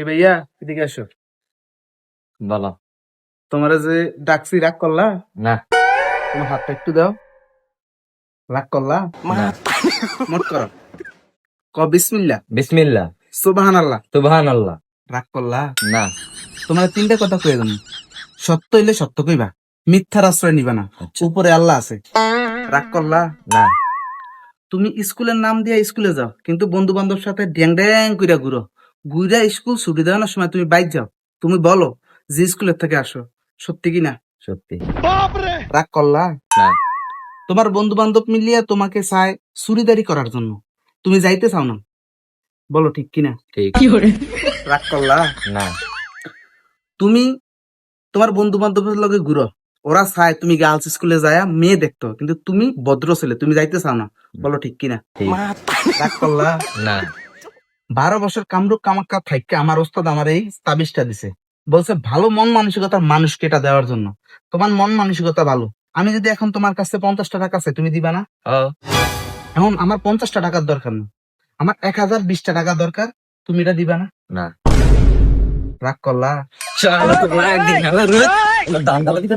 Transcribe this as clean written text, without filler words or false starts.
এ ভাইয়া এদিকে আসো। বলো। তোমার যে ডাকছি রাগ করলা? না তোমার হাতটা একটু দাও। রাগ করলা? না। মোট করো। বিসমিল্লাহ। বিসমিল্লাহ। সুবহানাল্লাহ। সুবহানাল্লাহ। রাগ করলা? না। তোমার তিনটা কথা কয়ে দেন। সত্য হইলে সত্য কইবা, মিথ্যার আশ্রয় নিবা না। উপরে আল্লাহ আছে। রাগ করলা? না। তুমি স্কুলের নাম দিয়ে স্কুলে যাও, কিন্তু বন্ধু বান্ধব সাথে ড্যাং ড্যাং কইরা ঘুরো। ঘুরা স্কুল ছুটি দেওয়ানোর সময় তুমি বাইক যাও। তুমি বলো যে স্কুলের থেকে আসো। সত্যি কি না? সত্যি। রাগ করলা? না। তোমার বন্ধু বান্ধব মিলিয়ে তোমাকে চায় চুরিদারি করার জন্য, তুমি যাইতে চাও না। বলো ঠিক কিনা? ঠিক। রাগ করলা? না। তুমি তোমার বন্ধু বান্ধবের লগে ঘুরো, ওরা চায় তুমি গার্লস স্কুলে যায় মেয়ে দেখতো, কিন্তু তুমি ভদ্র ছেলে, তুমি যাইতে চাও না। বলো ঠিক কিনা? ঠিক। রাগ করলা? না। 12 বছর কামরূপ কামাখ্যা থাইকে আমার ওস্তাদ আমার এই তাবিজটা দিছে। বলছে ভালো মন মানসিকতার মানুষকে এটা দেওয়ার জন্য। তোমার মন মানসিকতা ভালো। আমি যদি এখন তোমার কাছে 50টা টাকা আছে, তুমি দিবা না? ও এখন আমার 50টা টাকার দরকার না, আমার 1020টা টাকা দরকার। তুমি এটা দিবা না? না। রাগ করলা? চলো তোমরা একদিন দাম দালা দিতে